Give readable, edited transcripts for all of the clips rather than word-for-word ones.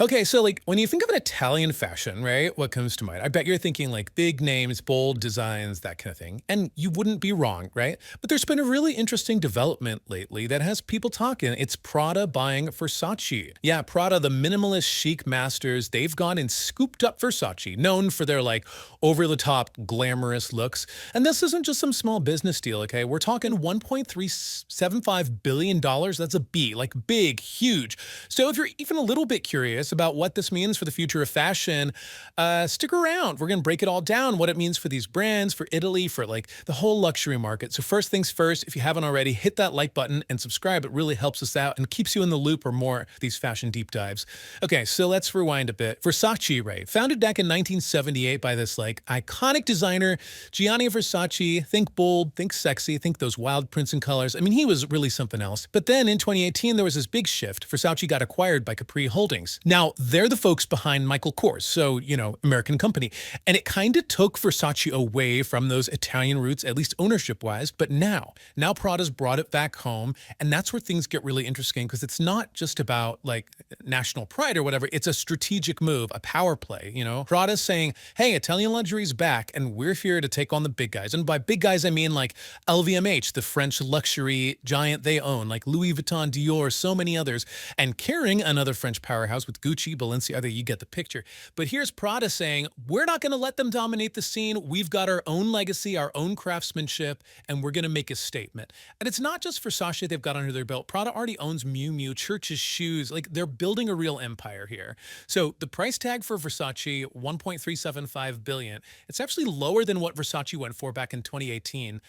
Okay, so like when you think of an Italian fashion, right? What comes to mind? I bet you're thinking like big names, bold designs, that kind of thing. And you wouldn't be wrong, right? But there's been a really interesting development lately that has people talking. It's Prada buying Versace. Yeah, Prada, the minimalist chic masters, they've gone and scooped up Versace, known for their like over the top glamorous looks. And this isn't just some small business deal, okay? We're talking $1.375 billion. That's a B, like big, huge. So if you're even a little bit curious about what this means for the future of fashion, stick around. We're going to break it all down, what it means for these brands, for Italy, for like the whole luxury market. So first things first, if you haven't already, hit that like button and subscribe. It really helps us out and keeps you in the loop for more these fashion deep dives. Okay, so let's rewind a bit. Versace, right? Founded back in 1978 by this like iconic designer, Gianni Versace. Think bold, think sexy, think those wild prints and colors. I mean, he was really something else. But then in 2018, there was this big shift. Versace got acquired by Capri Holdings. Now, they're the folks behind Michael Kors, so, American company. And it kind of took Versace away from those Italian roots, at least ownership-wise. But now Prada's brought it back home, and that's where things get really interesting because it's not just about like national pride or whatever. It's a strategic move, a power play. Prada's saying, hey, Italian luxury's back, and we're here to take on the big guys. And by big guys, I mean like LVMH, the French luxury giant they own, like Louis Vuitton, Dior, so many others, and Kering, another French powerhouse with Gucci, Balenciaga, you get the picture. But here's Prada saying, we're not going to let them dominate the scene. We've got our own legacy, our own craftsmanship, and we're going to make a statement. And it's not just Versace they've got under their belt. Prada already owns Miu Miu, Church's shoes. Like they're building a real empire here. So the price tag for Versace, 1.375 billion. It's actually lower than what Versace went for back in 2018.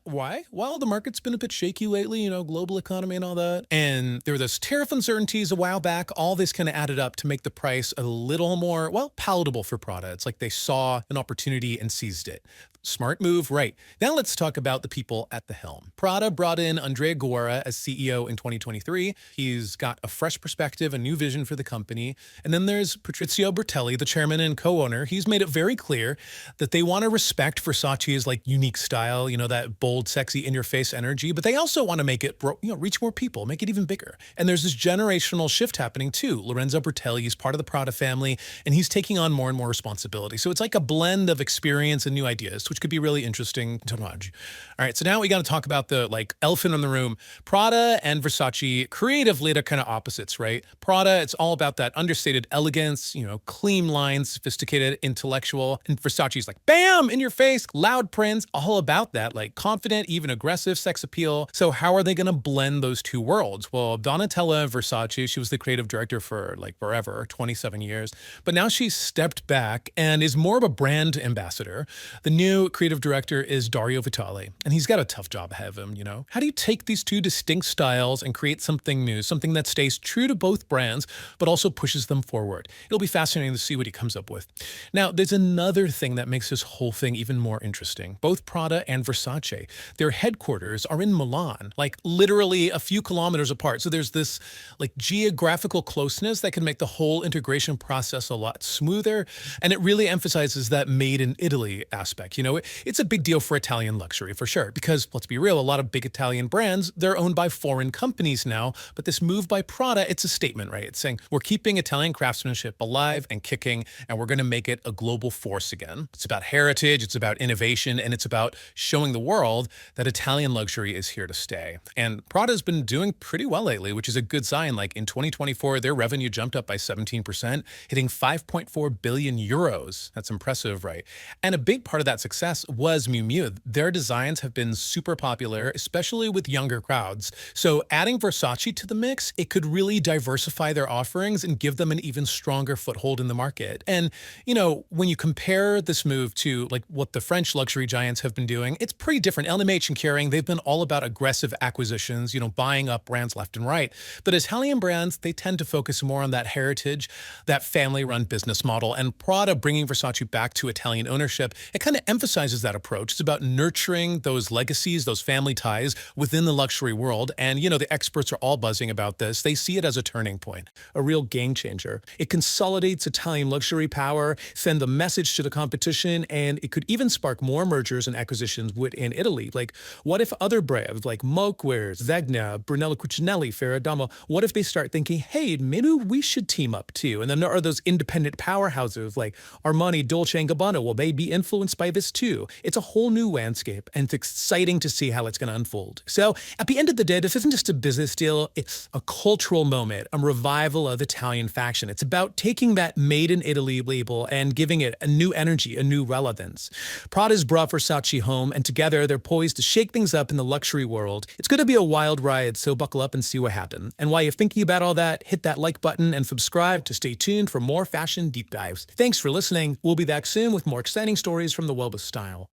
Why? Well, the market's been a bit shaky lately, global economy and all that. And there were those tariff uncertainties a while back. All this kind of added up to make the price a little more, well, palatable for Prada. It's like they saw an opportunity and seized it. Smart move, right. Now let's talk about the people at the helm. Prada brought in Andrea Guerra as CEO in 2023. He's got a fresh perspective, a new vision for the company. And then there's Patrizio Bertelli, the chairman and co-owner. He's made it very clear that they want to respect Versace's like unique style, that bold, sexy, in-your-face energy, but they also want to make it, reach more people, make it even bigger. And there's this generational shift happening too. Lorenzo Bertelli is part of the Prada family, and he's taking on more and more responsibility. So it's like a blend of experience and new ideas, which could be really interesting to watch. All right, so now we got to talk about the like elephant in the room. Prada and Versace creatively they're kind of opposites, right? Prada, it's all about that understated elegance, clean lines, sophisticated, intellectual. And Versace's like, bam, in your face, loud prints, all about that, like confident, even aggressive sex appeal. So how are they going to blend those two worlds? Well, Donatella Versace, she was the creative director for like forever, 27 years. But now she's stepped back and is more of a brand ambassador. The new creative director is Dario Vitale, and he's got a tough job ahead of him, How do you take these two distinct styles and create something new, something that stays true to both brands, but also pushes them forward? It'll be fascinating to see what he comes up with. Now, there's another thing that makes this whole thing even more interesting. Both Prada and Versace, their headquarters are in Milan, like literally a few kilometers apart. So there's this like geographical closeness that can make the whole integration process a lot smoother. And it really emphasizes that made in Italy aspect. It's a big deal for Italian luxury for sure, because let's be real, a lot of big Italian brands, they're owned by foreign companies now. But this move by Prada, it's a statement, right? It's saying we're keeping Italian craftsmanship alive and kicking, and we're going to make it a global force again. It's about heritage, it's about innovation, and it's about showing the world that Italian luxury is here to stay. And Prada's been doing pretty well lately, which is a good sign. Like in 2024, their revenue jumped up by 17%, hitting 5.4 billion euros. That's impressive, right? And a big part of that success was Miu Miu. Their designs have been super popular, especially with younger crowds. So adding Versace to the mix, it could really diversify their offerings and give them an even stronger foothold in the market. And, when you compare this move to like what the French luxury giants have been doing, it's pretty different. LVMH and Kering, they've been all about aggressive acquisitions, buying up brands left and right. But Italian brands, they tend to focus more on that heritage, that family-run business model. And Prada bringing Versace back to Italian ownership, it kind of emphasizes emphasizes that approach. It's about nurturing those legacies, those family ties within the luxury world. And, the experts are all buzzing about this. They see it as a turning point, a real game changer. It consolidates Italian luxury power, send the message to the competition, and it could even spark more mergers and acquisitions within Italy. Like, what if other brands like Moquewear, Zegna, Brunello Cucinelli, Ferragamo, what if they start thinking, hey, maybe we should team up too? And then there are those independent powerhouses like Armani, Dolce & Gabbana. Will they be influenced by this too? It's a whole new landscape, and it's exciting to see how it's going to unfold. So at the end of the day, this isn't just a business deal. It's a cultural moment, a revival of Italian fashion. It's about taking that made in Italy label and giving it a new energy, a new relevance. Prada's brought Versace home, and together they're poised to shake things up in the luxury world. It's going to be a wild ride, so buckle up and see what happens. And while you're thinking about all that, hit that like button and subscribe to stay tuned for more fashion deep dives. Thanks for listening. We'll be back soon with more exciting stories from the world of style.